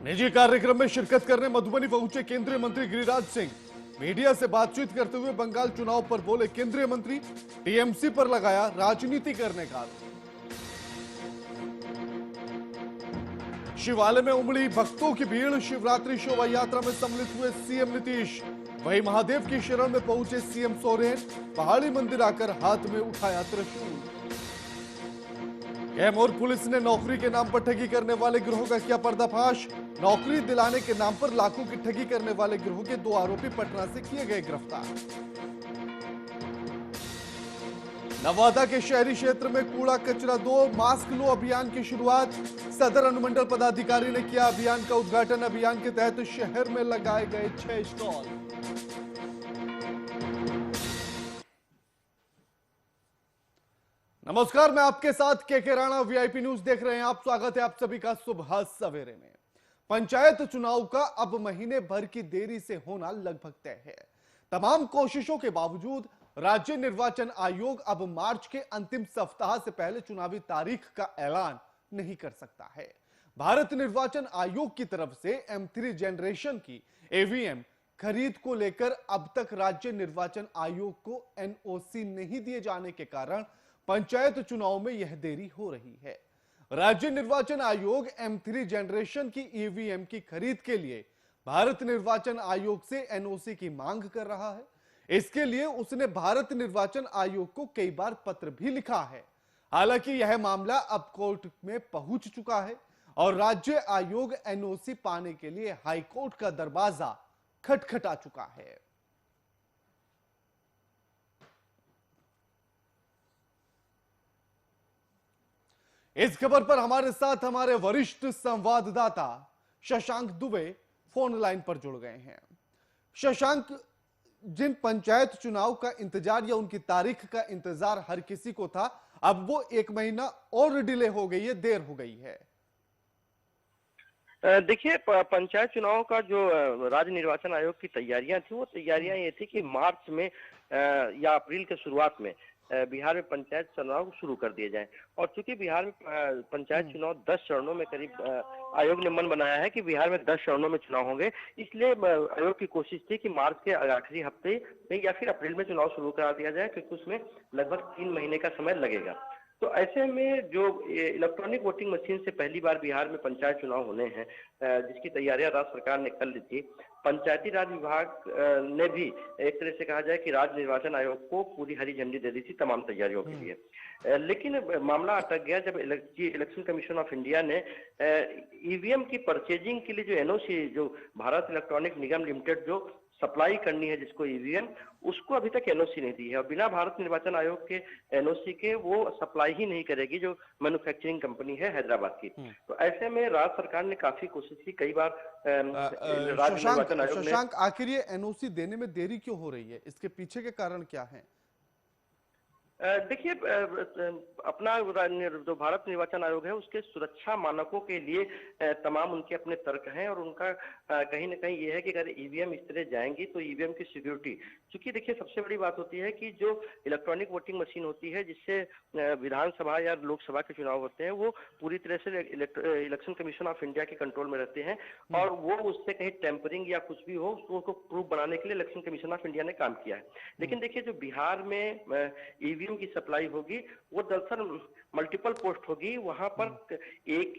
निजी कार्यक्रम में शिरकत करने मधुबनी पहुंचे केंद्रीय मंत्री गिरिराज सिंह। मीडिया से बातचीत करते हुए बंगाल चुनाव पर बोले केंद्रीय मंत्री, टीएमसी पर लगाया राजनीति करने का आरोप। शिवालय में उमड़ी भक्तों की भीड़, शिवरात्रि शोभा यात्रा में सम्मिलित हुए सीएम नीतीश। वहीं महादेव की शरण में पहुंचे सीएम सोरेन, पहाड़ी मंदिर आकर हाथ में उठाया त्रिशूल। कैमूर पुलिस ने नौकरी के नाम पर ठगी करने वाले गिरोह का किया पर्दाफाश। नौकरी दिलाने के नाम पर लाखों की ठगी करने वाले गिरोह के 2 आरोपी पटना से किए गए गिरफ्तार। नवादा के शहरी क्षेत्र में कूड़ा कचरा दो मास्क लो अभियान की शुरुआत। सदर अनुमंडल पदाधिकारी ने किया अभियान का उद्घाटन। अभियान के तहत शहर में लगाए गए 6 स्टॉल। नमस्कार, मैं आपके साथ के राणा, वीआईपी न्यूज देख रहे हैं आप। स्वागत है आप सभी का सुबह सवेरे में। पंचायत चुनाव का अब महीने भर की देरी से होना लगभग तय है। तमाम कोशिशों के बावजूद राज्य निर्वाचन आयोग अब मार्च के अंतिम सप्ताह से पहले चुनावी तारीख का ऐलान नहीं कर सकता है। भारत निर्वाचन आयोग की तरफ से M3 जनरेशन की ईवीएम खरीद को लेकर अब तक राज्य निर्वाचन आयोग को एनओसी नहीं दिए जाने के कारण पंचायत चुनाव में यह देरी हो रही है। राज्य निर्वाचन आयोग M3 जनरेशन की ईवीएम की खरीद के लिए भारत निर्वाचन आयोग से एनओसी की मांग कर रहा है। इसके लिए उसने भारत निर्वाचन आयोग को कई बार पत्र भी लिखा है। हालांकि यह मामला अब कोर्ट में पहुंच चुका है और राज्य आयोग एनओसी पाने के लिए हाईकोर्ट का दरवाजा खटखटा चुका है। इस खबर पर हमारे साथ हमारे वरिष्ठ संवाददाता शशांक दुबे फोन लाइन पर जुड़ गए हैं। शशांक, जिन पंचायत चुनाव का इंतजार या उनकी तारीख का इंतजार हर किसी को था, अब वो 1 महीना और डिले हो गई है, देर हो गई है। देखिए, पंचायत चुनाव का जो राज्य निर्वाचन आयोग की तैयारियां थी, वो तैयारियां ये थी कि मार्च में या अप्रैल के शुरुआत में बिहार में पंचायत चुनाव शुरू कर दिए जाएं। और चूंकि बिहार में पंचायत चुनाव 10 चरणों में करीब आयोग ने मन बनाया है कि बिहार में 10 चरणों में चुनाव होंगे, इसलिए आयोग की कोशिश थी कि मार्च के आखिरी हफ्ते में या फिर अप्रैल में चुनाव शुरू करा दिया जाए, क्योंकि उसमें लगभग 3 महीने का समय लगेगा। तो ऐसे में जो इलेक्ट्रॉनिक वोटिंग मशीन से पहली बार बिहार में पंचायत चुनाव होने हैं, जिसकी तैयारियां राज्य सरकार ने कर ली थी, पंचायती राज विभाग ने भी एक तरह से कहा जाए कि राज्य निर्वाचन आयोग को पूरी हरी झंडी दे दी थी तमाम तैयारियों के लिए। लेकिन मामला अटक गया जब इलेक्शन कमीशन ऑफ इंडिया ने ईवीएम की परचेजिंग के लिए जो एनओसी, जो भारत इलेक्ट्रॉनिक निगम लिमिटेड जो सप्लाई करनी है जिसको ईवीएम, उसको अभी तक एनओसी नहीं दी है। और बिना भारत निर्वाचन आयोग के एनओसी के वो सप्लाई ही नहीं करेगी, जो मैन्युफैक्चरिंग कंपनी है हैदराबाद की। तो ऐसे में राज्य सरकार ने काफी कोशिश की, कई बार राज्य निर्वाचन आयोग ने। शशांक, आखिर ये एनओसी देने में देरी क्यों हो रही है? इसके पीछे के कारण क्या है? देखिए, अपना जो भारत निर्वाचन आयोग है उसके सुरक्षा मानकों के लिए तमाम उनके अपने तर्क हैं, और उनका कहीं ना कहीं ये है कि अगर ईवीएम इस तरह जाएंगी तो ईवीएम की सिक्योरिटी, क्योंकि देखिए सबसे बड़ी बात होती है कि जो इलेक्ट्रॉनिक वोटिंग मशीन होती है जिससे विधानसभा या लोकसभा के चुनाव होते हैं, वो पूरी तरह से इलेक्शन कमीशन ऑफ इंडिया के कंट्रोल में रहते हैं, और वो उससे कहीं टेम्परिंग या कुछ भी हो उसको प्रूफ बनाने के लिए इलेक्शन कमीशन ऑफ इंडिया ने काम किया है। लेकिन देखिए, जो बिहार में ईवीएम की सप्लाई होगी वो दरअसल मल्टीपल पोस्ट होगी। वहां पर एक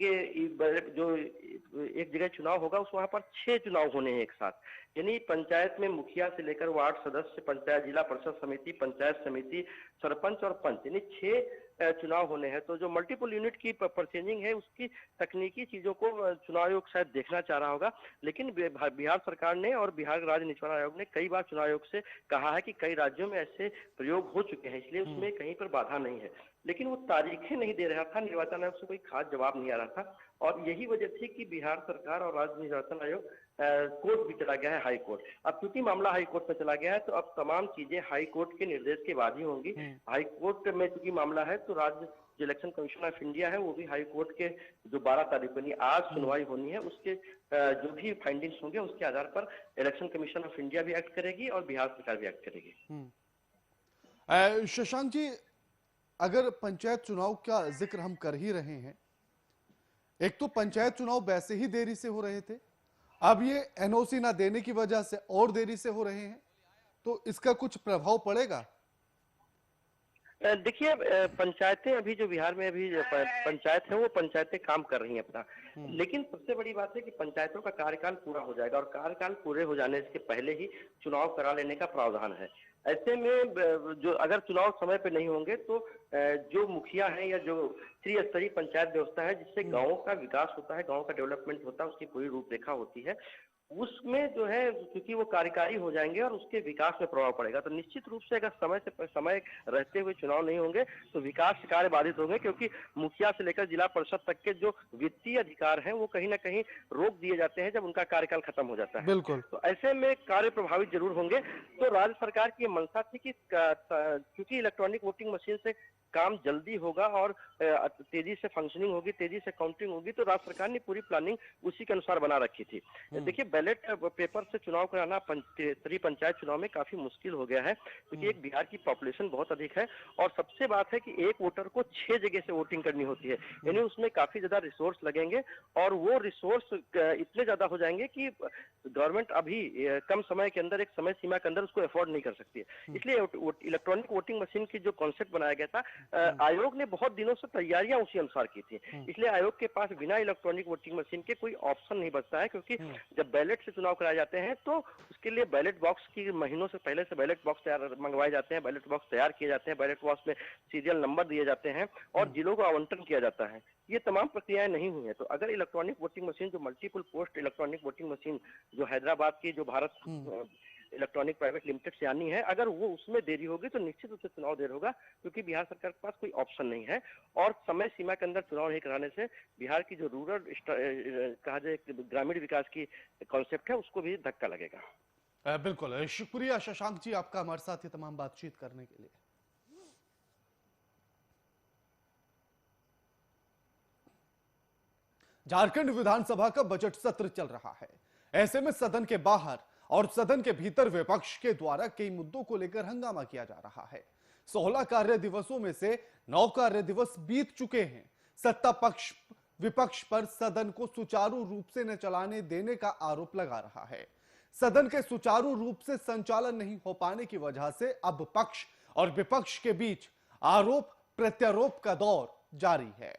जगह चुनाव होगा, उस वहां पर 6 चुनाव होने हैं एक साथ। यानी पंचायत में मुखिया से लेकर वार्ड सदस्य, पंचायत जिला परिषद समिति, पंचायत समिति, सरपंच और पंच, यानी 6 चुनाव होने हैं। तो जो मल्टीपल यूनिट की परचेजिंग है, उसकी तकनीकी चीजों को चुनाव आयोग शायद देखना चाह रहा होगा। लेकिन बिहार सरकार ने और बिहार राज्य निर्वाचन आयोग ने कई बार चुनाव आयोग से कहा है कि कई राज्यों में ऐसे प्रयोग हो चुके हैं, इसलिए उसमें कहीं पर बाधा नहीं है। लेकिन वो तारीखें नहीं दे रहा था, निर्वाचन आयोग से कोई खास जवाब नहीं आ रहा था, और यही वजह थी कि बिहार सरकार और राज्य निर्वाचन आयोग कोर्ट भी चला गया है, हाई कोर्ट। अब क्योंकि मामला हाई कोर्ट में चला गया है, तो अब तमाम चीजें हाई कोर्ट के निर्देश के बाद ही होंगी। हाई कोर्ट में चूंकि मामला है, तो राज्य जो इलेक्शन कमीशन ऑफ इंडिया है वो भी हाई कोर्ट के जो 12 तारीख को आज सुनवाई होनी है, उसके जो भी फाइंडिंग्स होंगे उसके आधार पर इलेक्शन कमीशन ऑफ इंडिया भी एक्ट करेगी और बिहार सरकार भी एक्ट करेगी। शशांक जी, अगर पंचायत चुनाव का जिक्र हम कर ही रहे हैं, एक तो पंचायत चुनाव वैसे ही देरी से हो रहे थे, अब ये एनओसी ना देने की वजह से और देरी से हो रहे हैं, तो इसका कुछ प्रभाव पड़ेगा? देखिए, पंचायतें अभी जो बिहार में अभी जो पंचायत है वो पंचायतें काम कर रही हैं अपना। लेकिन सबसे बड़ी बात है कि पंचायतों का कार्यकाल पूरा हो जाएगा और कार्यकाल पूरे हो जाने के पहले ही चुनाव करा लेने का प्रावधान है। ऐसे में जो अगर चुनाव समय पे नहीं होंगे तो जो मुखिया है या जो त्रिस्तरीय पंचायत व्यवस्था है जिससे गांवों का विकास होता है, गांव का डेवलपमेंट होता है, उसकी पूरी रूपरेखा होती है, उसमें जो है क्योंकि वो कार्यकारी हो जाएंगे और उसके विकास में प्रभाव पड़ेगा। तो निश्चित रूप से अगर समय रहते हुए चुनाव नहीं होंगे तो विकास कार्य बाधित होंगे, क्योंकि मुखिया से लेकर जिला परिषद तक के जो वित्तीय अधिकार हैं वो कहीं ना कहीं रोक दिए जाते हैं जब उनका कार्यकाल खत्म हो जाता है। बिल्कुल। तो ऐसे में कार्य प्रभावित जरूर होंगे। तो राज्य सरकार की ये मंशा थी कि क्योंकि इलेक्ट्रॉनिक वोटिंग मशीन से काम जल्दी होगा और तेजी से फंक्शनिंग होगी, तेजी से काउंटिंग होगी, तो राज्य सरकार ने पूरी प्लानिंग उसी के अनुसार बना रखी थी। देखिए, बैलेट पेपर से चुनाव कराना त्रि पंचायत चुनाव में काफी मुश्किल हो गया है, क्योंकि एक बिहार की पॉपुलेशन बहुत अधिक है और सबसे बात है कि एक वोटर को 6 जगह से वोटिंग करनी होती है, यानी उसमें काफी ज्यादा रिसोर्स लगेंगे और वो रिसोर्स इतने ज्यादा हो जाएंगे कि गवर्नमेंट अभी कम समय के अंदर, एक समय सीमा के अंदर उसको अफोर्ड नहीं कर सकती है। इसलिए इलेक्ट्रॉनिक वोटिंग मशीन की जो कॉन्सेप्ट बनाया गया था, आयोग ने बहुत दिनों से तैयारियां उसी अनुसार की थी। इसलिए आयोग के पास बिना इलेक्ट्रॉनिक वोटिंग मशीन के कोई ऑप्शन नहीं बचता है, क्योंकि जब बैलेट से चुनाव कराए जाते हैं तो उसके लिए बैलेट बॉक्स की महीनों से पहले से बैलेट बॉक्स तैयार मंगवाए जाते हैं, बैलेट बॉक्स तैयार किए जाते हैं, बैलेट बॉक्स में सीरियल नंबर दिए जाते हैं और जिलों को आवंटन किया जाता है। ये तमाम प्रक्रियाएं नहीं हुई है। तो अगर इलेक्ट्रॉनिक वोटिंग मशीन, जो multiple post electronic voting machine जो हैदराबाद की, जो भारत इलेक्ट्रॉनिक प्राइवेट लिमिटेड से आनी है, अगर वो उसमें देरी होगी तो निश्चित रूप से चुनाव देर होगा, क्योंकि बिहार सरकार के पास कोई ऑप्शन नहीं है और समय सीमा के अंदर चुनाव नहीं कराने से बिहार की जो रूरल कहा जाए ग्रामीण विकास की कॉन्सेप्ट है उसको भी धक्का लगेगा। बिल्कुल, शुक्रिया शशांक जी आपका हमारे साथ ये तमाम बातचीत करने के लिए। झारखंड विधानसभा का बजट सत्र चल रहा है। ऐसे में सदन के बाहर और सदन के भीतर विपक्ष के द्वारा कई मुद्दों को लेकर हंगामा किया जा रहा है। 16 कार्य दिवसों में से 9 कार्य दिवस बीत चुके हैं। सत्ता पक्ष विपक्ष पर सदन को सुचारू रूप से न चलाने देने का आरोप लगा रहा है। सदन के सुचारू रूप से संचालन नहीं हो पाने की वजह से अब पक्ष और विपक्ष के बीच आरोप प्रत्यारोप का दौर जारी है।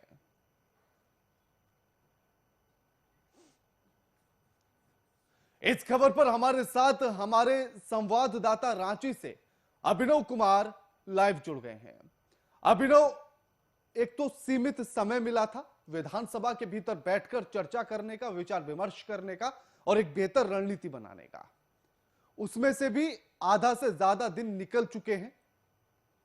इस खबर पर हमारे साथ हमारे संवाददाता रांची से अभिनव कुमार लाइव जुड़ गए हैं। अभिनव, एक तो सीमित समय मिला था विधानसभा के भीतर बैठकर चर्चा करने का, विचार विमर्श करने का और एक बेहतर रणनीति बनाने का, उसमें से भी आधा से ज्यादा दिन निकल चुके हैं।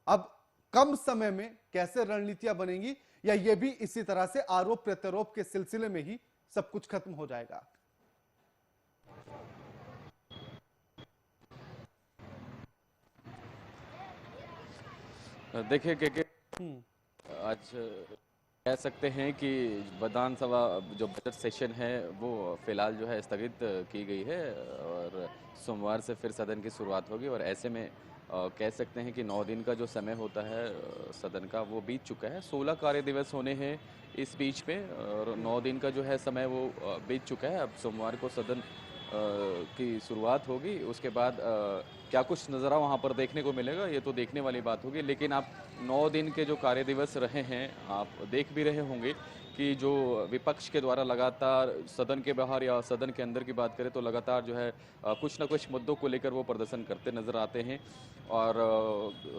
अब कम समय में कैसे रणनीतियां बनेंगी, या यह भी इसी तरह से आरोप प्रत्यारोप के सिलसिले में ही सब कुछ खत्म हो जाएगा? देखिए कि आज कह सकते हैं कि विधानसभा जो बजट सेशन है वो फिलहाल जो है स्थगित की गई है और सोमवार से फिर सदन की शुरुआत होगी और ऐसे में कह सकते हैं कि 9 दिन का जो समय होता है सदन का वो बीत चुका है। 16 कार्य दिवस होने हैं इस बीच में और 9 दिन का जो है समय वो बीत चुका है। अब सोमवार को सदन की शुरुआत होगी, उसके बाद क्या कुछ नज़ारा वहाँ पर देखने को मिलेगा ये तो देखने वाली बात होगी। लेकिन आप 9 दिन के जो कार्य दिवस रहे हैं आप देख भी रहे होंगे कि जो विपक्ष के द्वारा लगातार सदन के बाहर या सदन के अंदर की बात करें तो लगातार जो है कुछ ना कुछ मुद्दों को लेकर वो प्रदर्शन करते नजर आते हैं। और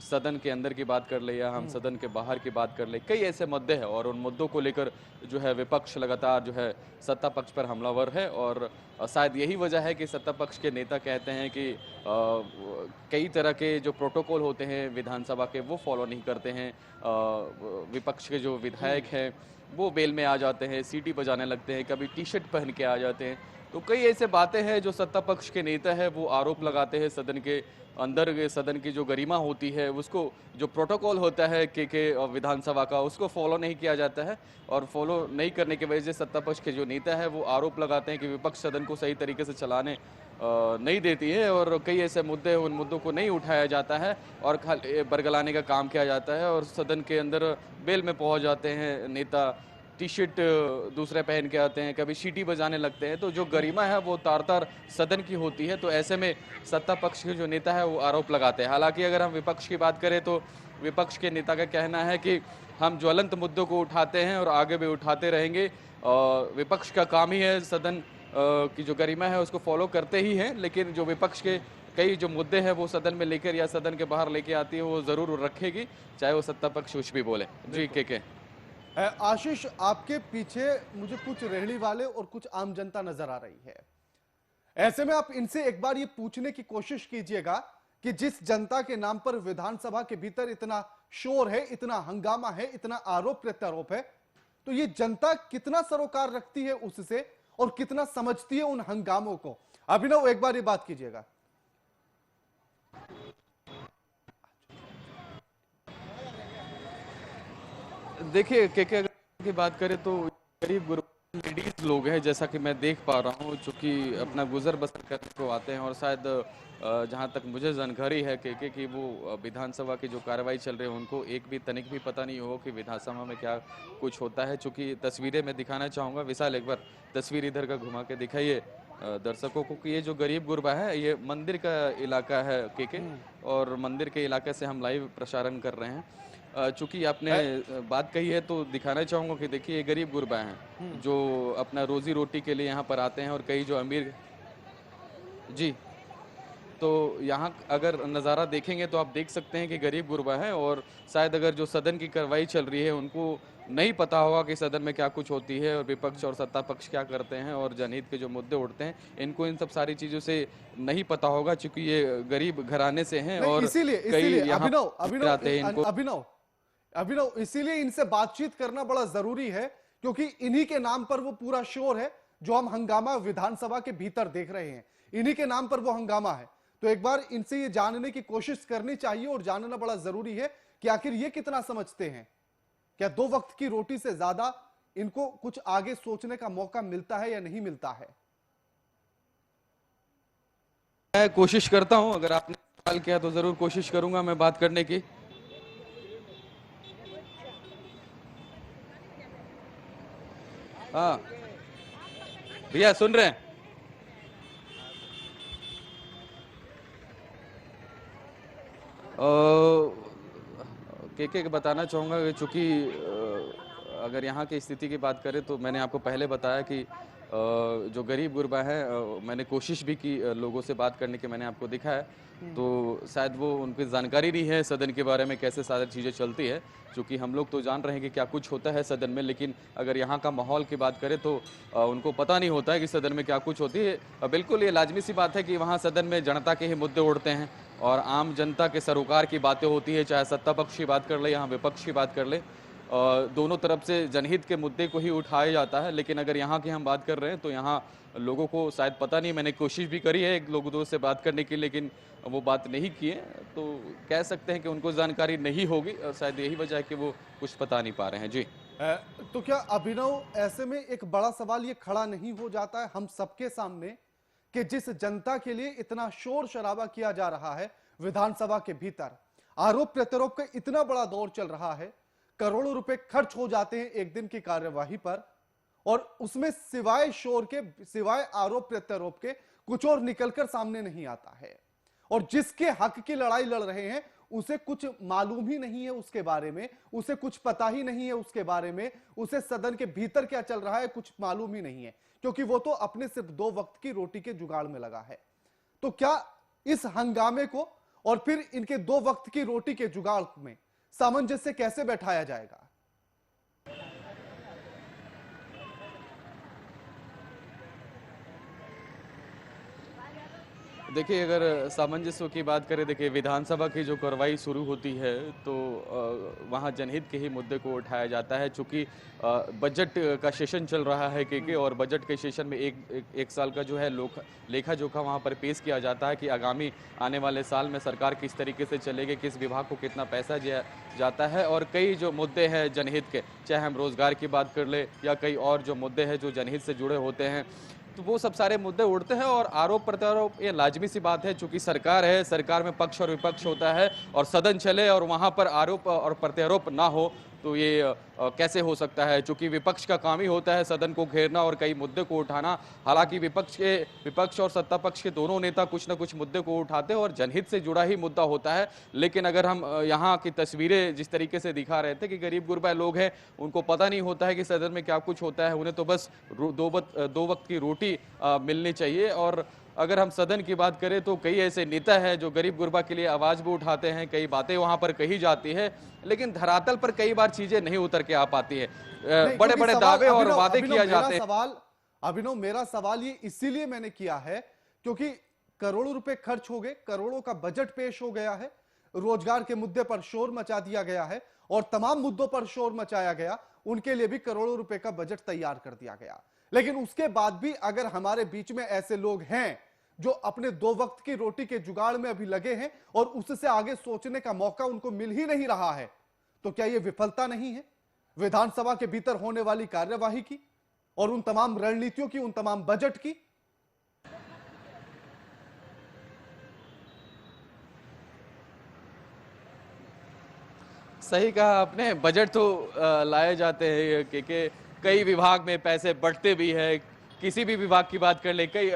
सदन के अंदर की बात कर ले या हम सदन के बाहर की बात कर ले, कई ऐसे मुद्दे हैं और उन मुद्दों को लेकर जो है विपक्ष लगातार जो है सत्ता पक्ष पर हमलावर है। और शायद यही वजह है कि सत्ता पक्ष के नेता कहते हैं कि कई तरह के जो प्रोटोकॉल होते हैं विधानसभा के वो फॉलो नहीं करते हैं। विपक्ष के जो विधायक हैं वो बेल में आ जाते हैं, सीटी बजाने लगते हैं, कभी टी शर्ट पहन के आ जाते हैं। तो कई ऐसे बातें हैं जो सत्ता पक्ष के नेता है वो आरोप लगाते हैं सदन के अंदर सदन की जो गरिमा होती है उसको, जो प्रोटोकॉल होता है के विधानसभा का, उसको फॉलो नहीं किया जाता है। और फॉलो नहीं करने की वजह से सत्ता पक्ष के जो नेता है वो आरोप लगाते हैं कि विपक्ष सदन को सही तरीके से चलाने नहीं देती है और कई ऐसे मुद्दे उन मुद्दों को नहीं उठाया जाता है और खाली बरगलाने का काम किया जाता है और सदन के अंदर बेल में पहुंच जाते हैं नेता टी शर्ट दूसरे पहन के आते हैं, कभी सीटी बजाने लगते हैं, तो जो गरिमा है वो तार तार सदन की होती है। तो ऐसे में सत्ता पक्ष के जो नेता है वो आरोप लगाते हैं। हालांकि अगर हम विपक्ष की बात करें तो विपक्ष के नेता का कहना है कि हम ज्वलंत मुद्दों को उठाते हैं और आगे भी उठाते रहेंगे। विपक्ष का काम ही है सदन की जो गरिमा है उसको फॉलो करते ही हैं, लेकिन जो विपक्ष के कई जो मुद्दे हैं वो सदन में लेकर या सदन के बाहर लेके आती है वो जरूर रखेगी, चाहे वो सत्ता पक्ष कुछ भी बोले। जी के आशीष, आपके पीछे मुझे कुछ रेहड़ी वाले और कुछ आम जनता नजर आ रही है। ऐसे में आप इनसे एक बार ये पूछने की कोशिश कीजिएगा कि जिस जनता के नाम पर विधानसभा के भीतर इतना शोर है, इतना हंगामा है, इतना आरोप प्रत्यारोप है, तो ये जनता कितना सरोकार रखती है उससे और कितना समझती है उन हंगामों को। अभिनव, एक बार ये बात कीजिएगा। देखिए के अगर की बात करें तो गरीब गुरबा लेडीज लोग हैं, जैसा कि मैं देख पा रहा हूँ, चूंकि अपना गुजर बसर करने को आते हैं। और शायद जहाँ तक मुझे जानकारी है कि वो विधानसभा की जो कार्रवाई चल रही है उनको एक भी तनिक भी पता नहीं हो कि विधानसभा में क्या कुछ होता है। चूंकि तस्वीरें मैं दिखाना चाहूँगा, विशाल एक बार तस्वीर इधर का घुमा के दिखाइए दर्शकों को कि ये जो गरीब गुरबा है ये मंदिर का इलाका है के और मंदिर के इलाके से हम लाइव प्रसारण कर रहे हैं। चूंकि आपने बात कही है तो दिखाना चाहूंगा कि देखिए ये गरीब गुरबा हैं जो अपना रोजी रोटी के लिए यहाँ पर आते हैं। और कई जो अमीर जी, तो यहाँ अगर नज़ारा देखेंगे तो आप देख सकते हैं कि गरीब गुरबा है। और शायद अगर जो सदन की कार्रवाई चल रही है उनको नहीं पता होगा कि सदन में क्या कुछ होती है और विपक्ष और सत्ता पक्ष क्या करते हैं और जनहित के जो मुद्दे उठते हैं, इनको इन सब सारी चीज़ों से नहीं पता होगा, चूंकि ये गरीब घराने से हैं। और इसीलिए यहाँ आते हैं इनको अभिनव, इसीलिए इनसे बातचीत करना बड़ा जरूरी है, क्योंकि इन्हीं के नाम पर वो पूरा शोर है जो हम हंगामा विधानसभा के भीतर देख रहे हैं। इन्हीं के नाम पर वो हंगामा है। तो एक बार इनसे ये जानने की कोशिश करनी चाहिए और जानना बड़ा जरूरी है कि आखिर ये कितना समझते हैं। क्या 2 वक्त की रोटी से ज्यादा इनको कुछ आगे सोचने का मौका मिलता है या नहीं मिलता है? मैं कोशिश करता हूं, अगर आपने सवाल किया तो जरूर कोशिश करूंगा मैं बात करने की। हाँ भैया सुन रहे हैं? के बताना चाहूँगा कि चूँकि अगर यहाँ की स्थिति की बात करें तो मैंने आपको पहले बताया कि जो गरीब गुरबा है, मैंने कोशिश भी की लोगों से बात करने की, मैंने आपको दिखाया। तो शायद वो उनकी जानकारी नहीं है सदन के बारे में, कैसे सारी चीज़ें चलती है। क्योंकि हम लोग तो जान रहे हैं कि क्या कुछ होता है सदन में, लेकिन अगर यहाँ का माहौल की बात करें तो उनको पता नहीं होता है कि सदन में क्या कुछ होती है। बिल्कुल ये लाजमी सी बात है कि वहाँ सदन में जनता के ही मुद्दे उठते हैं और आम जनता के सरोकार की बातें होती है, चाहे सत्ता पक्ष की बात कर ले यहाँ विपक्ष की बात कर ले। दोनों तरफ से जनहित के मुद्दे को ही उठाया जाता है। लेकिन अगर यहाँ की हम बात कर रहे हैं तो यहाँ लोगों को शायद पता नहीं, मैंने कोशिश भी करी है एक लोगों से बात करने की, लेकिन वो बात नहीं किए। तो कह सकते हैं कि उनको जानकारी नहीं होगी और शायद यही वजह है कि वो कुछ पता नहीं पा रहे हैं। जी तो क्या अभिनव, ऐसे में एक बड़ा सवाल ये खड़ा नहीं हो जाता है हम सबके सामने कि जिस जनता के लिए इतना शोर शराबा किया जा रहा है विधानसभा के भीतर, आरोप प्रत्यारोप का इतना बड़ा दौर चल रहा है, करोड़ों रुपए खर्च हो जाते हैं एक दिन की कार्यवाही पर, और उसमें सिवाय शोर के, सिवाय आरोप प्रत्यारोप के कुछ और निकलकर सामने नहीं आता है। और जिसके हक की लड़ाई लड़ रहे हैं उसे कुछ मालूम ही नहीं है उसके बारे में, उसे कुछ पता ही नहीं है उसके बारे में, उसे सदन के भीतर क्या चल रहा है कुछ मालूम ही नहीं है, क्योंकि वो तो अपने सिर्फ 2 वक्त की रोटी के जुगाड़ में लगा है। तो क्या इस हंगामे को और फिर इनके 2 वक्त की रोटी के जुगाड़ में सामंजस्य कैसे बैठाया जाएगा? देखिए, अगर सामंजस्य की बात करें, देखिए विधानसभा की जो कार्रवाई शुरू होती है तो वहाँ जनहित के ही मुद्दे को उठाया जाता है। चूँकि बजट का सेशन चल रहा है के और बजट के सेशन में एक साल का जो है लेखा जोखा वहाँ पर पेश किया जाता है कि आगामी आने वाले साल में सरकार किस तरीके से चलेगी, किस विभाग को कितना पैसा जाता है। और कई जो मुद्दे हैं जनहित के, चाहे हम रोजगार की बात कर ले या कई और जो मुद्दे हैं जो जनहित से जुड़े होते हैं, तो वो सब सारे मुद्दे उठते हैं। और आरोप प्रत्यारोप ये लाजमी सी बात है, चूंकि सरकार है, सरकार में पक्ष और विपक्ष होता है और सदन चले और वहाँ पर आरोप और प्रत्यारोप ना हो तो ये कैसे हो सकता है, चूंकि विपक्ष का काम ही होता है सदन को घेरना और कई मुद्दे को उठाना। हालांकि विपक्ष और सत्ता पक्ष के दोनों नेता कुछ न कुछ मुद्दे को उठाते हैं और जनहित से जुड़ा ही मुद्दा होता है। लेकिन अगर हम यहाँ की तस्वीरें जिस तरीके से दिखा रहे थे कि गरीब गुरबा लोग हैं, उनको पता नहीं होता है कि सदन में क्या कुछ होता है, उन्हें तो बस दो वक्त की रोटी मिलनी चाहिए। और अगर हम सदन की बात करें तो कई ऐसे नेता हैं जो गरीब गुरबा के लिए आवाज भी उठाते हैं, कई बातें वहां पर कही जाती है, लेकिन धरातल पर कई बार चीजें नहीं उतर के आ पाती है। नहीं, बड़े क्योंकि बड़े सवाल दावे और अभिनव वादे अभिनव किया मेरा जाते हैं। सवाल अभिनव मेरा सवाल ये इसीलिए मैंने किया है क्योंकि करोड़ों रुपए खर्च हो गए, करोड़ों का बजट पेश हो गया है, रोजगार के मुद्दे पर शोर मचा दिया गया है और तमाम मुद्दों पर शोर मचाया गया, उनके लिए भी करोड़ों रुपए का बजट तैयार कर दिया गया। लेकिन उसके बाद भी अगर हमारे बीच में ऐसे लोग हैं जो अपने दो वक्त की रोटी के जुगाड़ में अभी लगे हैं और उससे आगे सोचने का मौका उनको मिल ही नहीं रहा है, तो क्या यह विफलता नहीं है विधानसभा के भीतर होने वाली कार्यवाही की और उन तमाम रणनीतियों की, उन तमाम बजट की? सही कहा आपने, बजट तो लाए जाते हैं कि कई विभाग में पैसे बढ़ते भी है, किसी भी विभाग की बात कर ले कई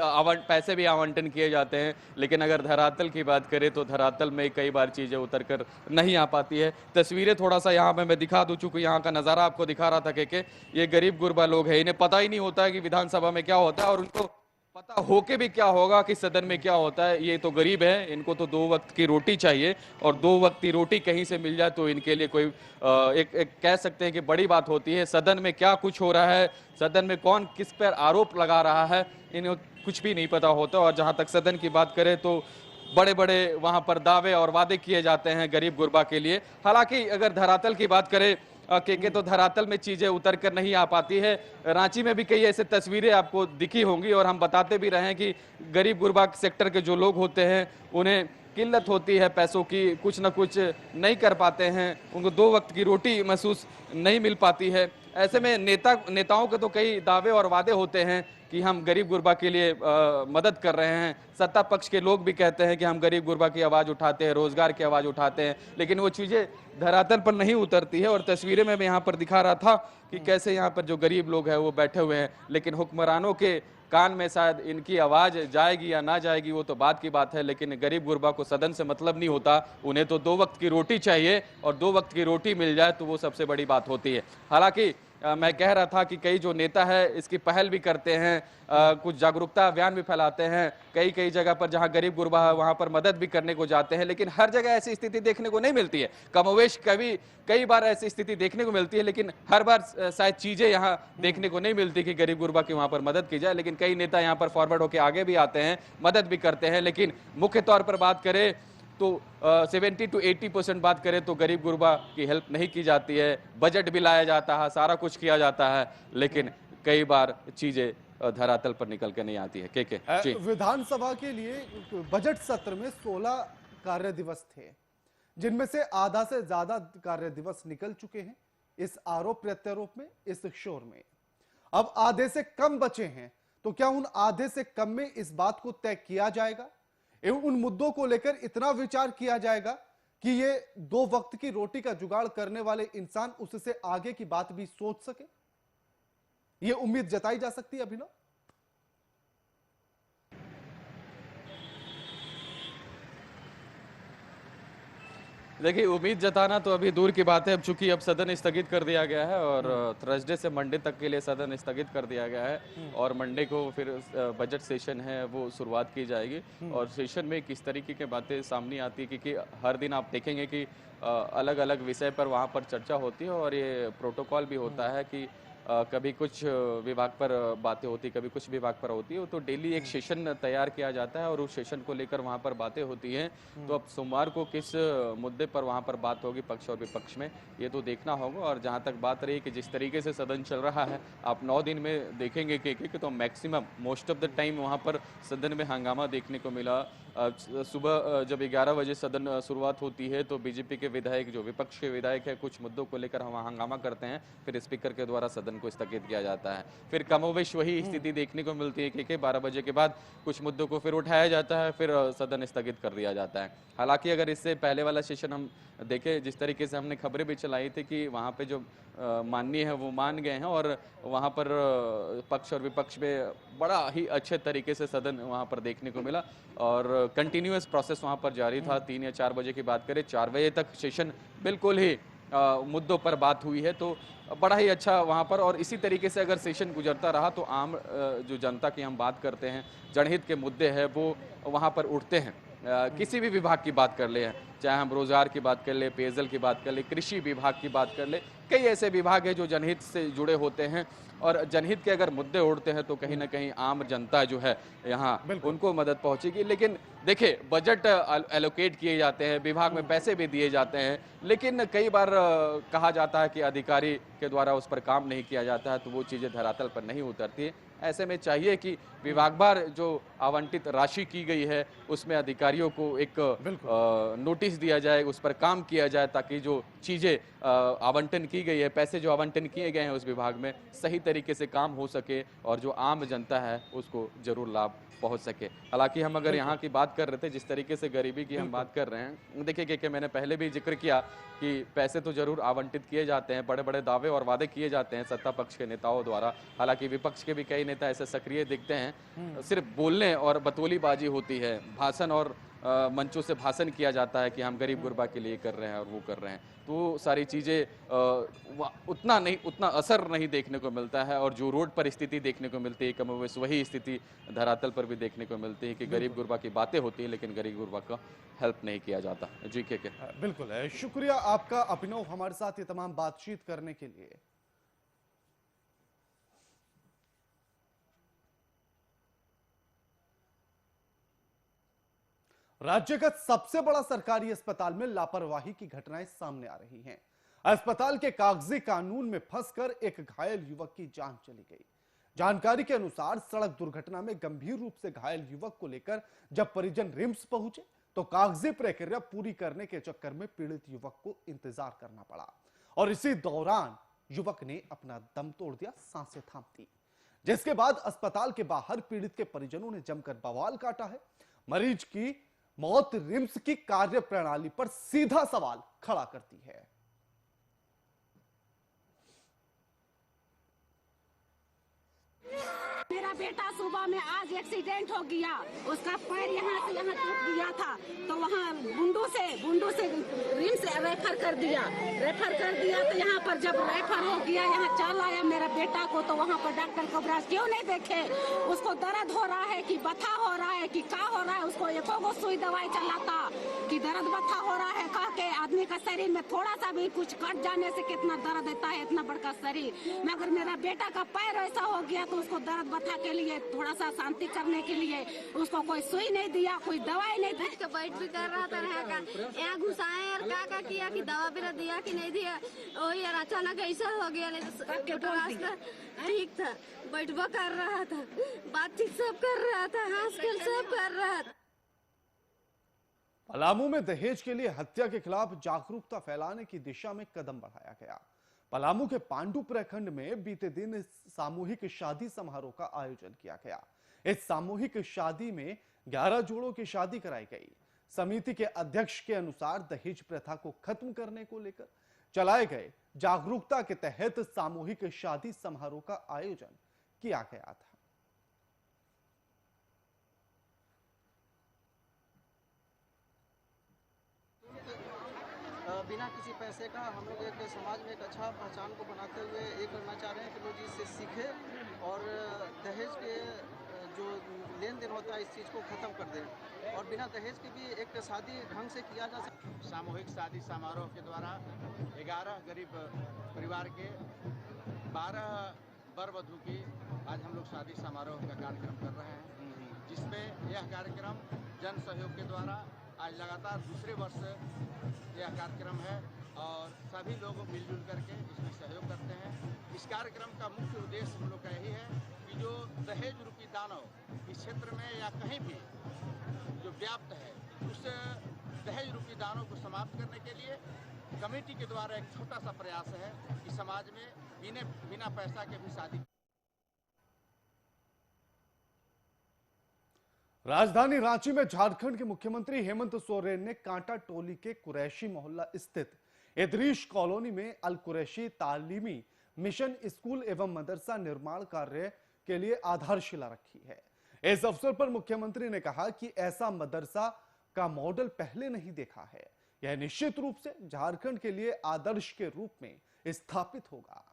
पैसे भी आवंटन किए जाते हैं, लेकिन अगर धरातल की बात करें तो धरातल में कई बार चीज़ें उतर कर नहीं आ पाती है। तस्वीरें थोड़ा सा यहाँ पे मैं दिखा दूं, चूंकि यहाँ का नज़ारा आपको दिखा रहा था कि ये गरीब गुरबा लोग हैं, इन्हें पता ही नहीं होता है कि विधानसभा में क्या होता है और उनको पता होके भी क्या होगा कि सदन में क्या होता है। ये तो गरीब है, इनको तो दो वक्त की रोटी चाहिए और दो वक्त की रोटी कहीं से मिल जाए तो इनके लिए कोई एक कह सकते हैं कि बड़ी बात होती है। सदन में क्या कुछ हो रहा है, सदन में कौन किस पर आरोप लगा रहा है, इन्हें कुछ भी नहीं पता होता। और जहां तक सदन की बात करें तो बड़े बड़े वहां पर दावे और वादे किए जाते हैं गरीब गुरबा के लिए। हालांकि अगर धरातल की बात करें के तो धरातल में चीजें उतर कर नहीं आ पाती है। रांची में भी कई ऐसे तस्वीरें आपको दिखी होंगी और हम बताते भी रहे हैं कि गरीब गुरबा सेक्टर के जो लोग होते हैं उन्हें किल्लत होती है पैसों की, कुछ ना कुछ नहीं कर पाते हैं, उनको दो वक्त की रोटी महसूस नहीं मिल पाती है। ऐसे में नेताओं के तो कई दावे और वादे होते हैं कि हम गरीब गुरबा के लिए मदद कर रहे हैं। सत्ता पक्ष के लोग भी कहते हैं कि हम गरीब गुरबा की आवाज़ उठाते हैं, रोजगार की आवाज़ उठाते हैं, लेकिन वो चीज़ें धरातल पर नहीं उतरती है। और तस्वीरें में मैं यहाँ पर दिखा रहा था कि कैसे यहाँ पर जो गरीब लोग हैं वो बैठे हुए हैं, लेकिन हुक्मरानों के कान में शायद इनकी आवाज़ जाएगी या ना जाएगी वो तो बात की बात है, लेकिन गरीब गुरबा को सदन से मतलब नहीं होता। उन्हें तो दो वक्त की रोटी चाहिए और दो वक्त की रोटी मिल जाए तो वो सबसे बड़ी बात होती है। हालांकि मैं कह रहा था कि कई जो नेता है इसकी पहल भी करते हैं, कुछ जागरूकता अभियान भी फैलाते हैं, कई जगह पर जहां गरीब गुरबा है वहां पर मदद भी करने को जाते हैं, लेकिन हर जगह ऐसी स्थिति देखने को नहीं मिलती है। कमोवेश कई बार ऐसी स्थिति देखने को मिलती है, लेकिन हर बार शायद चीजें यहाँ देखने को नहीं मिलती कि गरीब गुरबा की वहां पर मदद की जाए। लेकिन कई नेता यहाँ पर फॉरवर्ड होकर आगे भी आते हैं, मदद भी करते हैं। लेकिन मुख्य तौर पर बात करें तो 70 to 80% बात करें तो गरीब गुरबा की हेल्प नहीं की जाती है। बजट भी लाया जाता है, सारा कुछ किया जाता है, लेकिन कई बार चीजें धरातल पर निकल के नहीं आती है। के जी। विधानसभा के लिए बजट सत्र में 16 कार्य दिवस थे, जिनमें से आधा से ज्यादा कार्य दिवस निकल चुके हैं इस आरोप प्रत्यारोप में, इस शोर में। अब आधे से कम बचे हैं, तो क्या उन आधे से कम में इस बात को तय किया जाएगा, उन मुद्दों को लेकर इतना विचार किया जाएगा कि ये दो वक्त की रोटी का जुगाड़ करने वाले इंसान उससे आगे की बात भी सोच सके? ये उम्मीद जताई जा सकती है अभिनव? देखिए, उम्मीद जताना तो अभी दूर की बात है। अब चूंकि अब सदन स्थगित कर दिया गया है और थर्सडे से मंडे तक के लिए सदन स्थगित कर दिया गया है और मंडे को फिर बजट सेशन है वो शुरुआत की जाएगी। और सेशन में किस तरीके की बातें सामने आती है, क्योंकि हर दिन आप देखेंगे कि अलग अलग विषय पर वहाँ पर चर्चा होती है और ये प्रोटोकॉल भी होता है कि कभी कुछ विभाग पर बातें होती, कभी कुछ विभाग पर होती है, तो डेली एक सेशन तैयार किया जाता है और उस सेशन को लेकर वहाँ पर बातें होती हैं। तो अब सोमवार को किस मुद्दे पर वहाँ पर बात होगी पक्ष और विपक्ष में, ये तो देखना होगा। और जहाँ तक बात रही कि जिस तरीके से सदन चल रहा है, आप 9 दिन में देखेंगे कि तो maximum most of the time वहाँ पर सदन में हंगामा देखने को मिला। सुबह जब 11 बजे सदन शुरुआत होती है तो बीजेपी के विधायक, जो विपक्ष के विधायक है, कुछ मुद्दों को लेकर वहाँ हंगामा करते हैं, फिर स्पीकर के द्वारा सदन सदन को स्थगित किया जाता है। फिर कमोवेश वही स्थिति देखने को मिलती है कि 12 बजे के बाद कुछ मुद्दों को फिर उठाया जाता है, फिर सदन स्थगित कर दिया जाता है। हालांकि अगर इससे पहले वाला सेशन हम देखें, जिस तरीके से हमने खबरें भी चलाई थी कि वहाँ पे जो माननीय है वो मान गए हैं और वहाँ पर पक्ष और विपक्ष में बड़ा ही अच्छे तरीके से सदन वहाँ पर देखने को मिला और कंटिन्यूअस प्रोसेस वहाँ पर जारी था। 3 या 4 बजे की बात करें, 4 बजे तक सेशन बिल्कुल ही मुद्दों पर बात हुई है, तो बड़ा ही अच्छा वहाँ पर। और इसी तरीके से अगर सेशन गुजरता रहा तो आम जो जनता की हम बात करते हैं, जनहित के मुद्दे हैं वो वहाँ पर उठते हैं। किसी भी विभाग की बात कर ले, चाहे हम रोजगार की बात कर ले, पेयजल की बात कर ले, कृषि विभाग की बात कर ले, कई ऐसे विभाग हैं जो जनहित से जुड़े होते हैं और जनहित के अगर मुद्दे उठते हैं तो कहीं ना कहीं आम जनता जो है यहाँ उनको मदद पहुंचेगी। लेकिन देखिए, बजट एलोकेट किए जाते हैं, विभाग में पैसे भी दिए जाते हैं, लेकिन कई बार कहा जाता है कि अधिकारी के द्वारा उस पर काम नहीं किया जाता है, तो वो चीज़ें धरातल पर नहीं उतरती। ऐसे में चाहिए कि विभागवार जो आवंटित राशि की गई है उसमें अधिकारियों को एक नोटिस दिया जाए, उस पर काम किया जाए, ताकि जो चीज़ें आवंटन की गई है, पैसे जो आवंटन किए गए हैं उस विभाग में सही तरीके से काम हो सके और जो आम जनता है उसको जरूर लाभ पहुंच सके। हालांकि हम अगर यहाँ की बात कर रहे थे, जिस तरीके से गरीबी की हम बात कर रहे हैं, देखिए कि मैंने पहले भी जिक्र किया कि पैसे तो जरूर आवंटित किए जाते हैं, बड़े बड़े दावे और वादे किए जाते हैं सत्ता पक्ष के नेताओं द्वारा। हालांकि विपक्ष के भी कई नेता ऐसे सक्रिय दिखते हैं, सिर्फ बोलने और बतौलीबाजी होती है, भाषण और मंचों से भाषण किया जाता है कि हम गरीब गुरबा के लिए कर रहे हैं और वो कर रहे हैं, तो सारी चीज़ें उतना असर नहीं देखने को मिलता है। और जो रोड पर स्थिति देखने को मिलती है, कमोवेश वही स्थिति धरातल पर भी देखने को मिलती है कि गरीब गुरबा की बातें होती है लेकिन गरीब गुरबा का हेल्प नहीं किया जाता। जी के बिल्कुल है, शुक्रिया आपका अभिनव हमारे साथ ये तमाम बातचीत करने के लिए। राज्य का सबसे बड़ा सरकारी अस्पताल में लापरवाही की घटनाएं सामने आ रही हैं। अस्पताल के कागजी कानून में फंसकर एक घायल युवक की जान चली गई। जानकारी के अनुसार सड़क दुर्घटना में गंभीर रूप से घायल युवक को लेकर जब परिजन रिम्स पहुंचे तो कागजी प्रक्रिया पूरी करने के चक्कर में पीड़ित युवक को इंतजार करना पड़ा और इसी दौरान युवक ने अपना दम तोड़ दिया, सांसें थाम दी, जिसके बाद अस्पताल के बाहर पीड़ित के परिजनों ने जमकर बवाल काटा है। मरीज की मौत रिम्स की कार्य प्रणाली पर सीधा सवाल खड़ा करती है। मेरा बेटा सुबह में आज एक्सीडेंट हो गया, उसका पैर यहाँ से यहाँ टूट गया था, तो वहाँ बुंडू से रिम्स रेफर कर दिया तो यहाँ पर जब रेफर हो गया, यहाँ चल आया मेरा बेटा को, तो वहाँ पर डॉक्टर घबरा क्यों नहीं देखे, उसको दर्द हो रहा है कि बथा हो रहा है कि क्या हो रहा है, उसको एको गो सुई दवाई चलाता कि दर्द बथा हो रहा है कह के। आदमी का शरीर में थोड़ा सा भी कुछ कट जाने से कितना दर्द देता है, इतना बड़का शरीर, मगर मेरा बेटा का पैर ऐसा हो गया तो उसको दर्द बथा के लिए, थोड़ा सा शांति करने के लिए उसको कोई सुई नहीं दिया, कोई दवाई नहीं दी। बैठ भी कर रहा था, यहाँ घुसाए और क्या किया कि दवा भी दिया कि नहीं दिया, वही यार अचानक ऐसा हो गया। नहीं तो ठीक था, बैठवा कर रहा था, बातचीत सब कर रहा था, हंस खेल सब कर रहा था। पलामू में दहेज के लिए हत्या के खिलाफ जागरूकता फैलाने की दिशा में कदम बढ़ाया गया। पलामू के पांडु प्रखंड में बीते दिन सामूहिक शादी समारोह का आयोजन किया गया। इस सामूहिक शादी में 11 जोड़ों की शादी कराई गई। समिति के अध्यक्ष के अनुसार दहेज प्रथा को खत्म करने को लेकर चलाए गए जागरूकता के तहत सामूहिक शादी समारोह का आयोजन किया गया था। बिना किसी पैसे का हम लोग एक समाज में एक अच्छा पहचान को बनाते हुए ये करना चाह रहे हैं कि लोग इससे सीखें और दहेज के जो लेन देन होता है इस चीज़ को ख़त्म कर दें और बिना दहेज के भी एक शादी ढंग से किया जा सकता। सामूहिक शादी समारोह के द्वारा 11 गरीब परिवार के 12 वर वधू की आज हम लोग शादी समारोह का कार्यक्रम कर रहे हैं, जिसमें यह कार्यक्रम जन सहयोग के द्वारा आज लगातार दूसरे वर्ष यह कार्यक्रम है और सभी लोग मिलजुल करके इसमें सहयोग करते हैं। इस कार्यक्रम का मुख्य उद्देश्य हम लोग का यही है कि जो दहेज रूपी दानव इस क्षेत्र में या कहीं भी जो व्याप्त है, उस दहेज रूपी दानव को समाप्त करने के लिए कमेटी के द्वारा एक छोटा सा प्रयास है कि समाज में बिना पैसा के भी शादी। राजधानी रांची में झारखंड के मुख्यमंत्री हेमंत सोरेन ने कांटा टोली के कुरैशी मोहल्ला स्थित इदरीश कॉलोनी में अल कुरैशी तालीमी मिशन स्कूल एवं मदरसा निर्माण कार्य के लिए आधारशिला रखी है। इस अवसर पर मुख्यमंत्री ने कहा कि ऐसा मदरसा का मॉडल पहले नहीं देखा है। यह निश्चित रूप से झारखंड के लिए आदर्श के रूप में स्थापित होगा।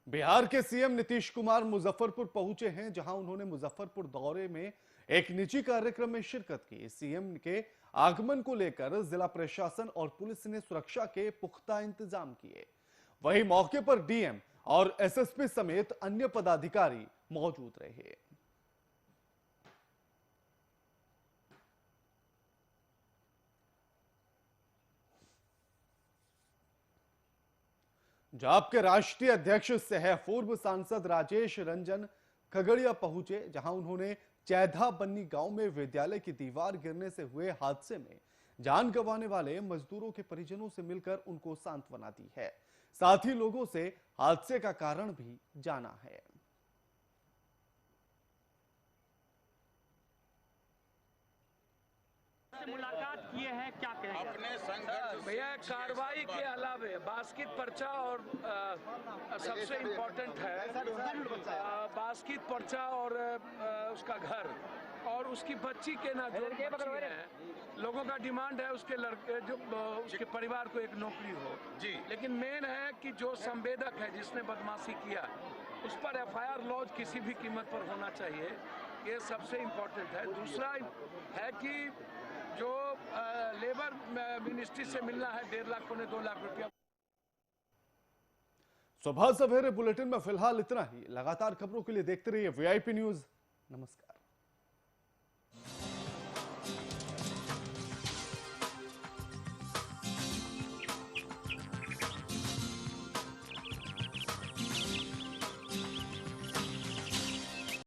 बिहार के सीएम नीतीश कुमार मुजफ्फरपुर पहुंचे हैं, जहां उन्होंने मुजफ्फरपुर दौरे में एक निजी कार्यक्रम में शिरकत की। सीएम के आगमन को लेकर जिला प्रशासन और पुलिस ने सुरक्षा के पुख्ता इंतजाम किए। वहीं मौके पर डीएम और एसएसपी समेत अन्य पदाधिकारी मौजूद रहे। जाप के राष्ट्रीय अध्यक्ष सह पूर्व सांसद राजेश रंजन खगड़िया पहुंचे, जहां उन्होंने चैधा बन्नी गांव में विद्यालय की दीवार गिरने से हुए हादसे में जान गंवाने वाले मजदूरों के परिजनों से मिलकर उनको सांत्वना दी है। साथ ही लोगों से हादसे का कारण भी जाना है। मुलाकात किए हैं, क्या कहेंगे? अपने संघर्ष भैया कार्रवाई के अलावे बास्केट पर्चा और सबसे इम्पोर्टेंट है बास्केट पर्चा और उसका घर और उसकी बच्ची के ना जो बच्ची है, लोगों का डिमांड है उसके लड़के जो उसके परिवार को एक नौकरी हो जी। लेकिन मेन है कि जो संवेदक है जिसने बदमाशी किया उस पर एफआईआर लॉज किसी भी कीमत पर होना चाहिए, ये सबसे इम्पोर्टेंट है। दूसरा है कि जो लेबर मिनिस्ट्री से मिलना है 1.5 लाख पौने 2 लाख रुपया। सुबह सवेरे बुलेटिन में फिलहाल इतना ही। लगातार खबरों के लिए देखते रहिए वीआईपी न्यूज। नमस्कार।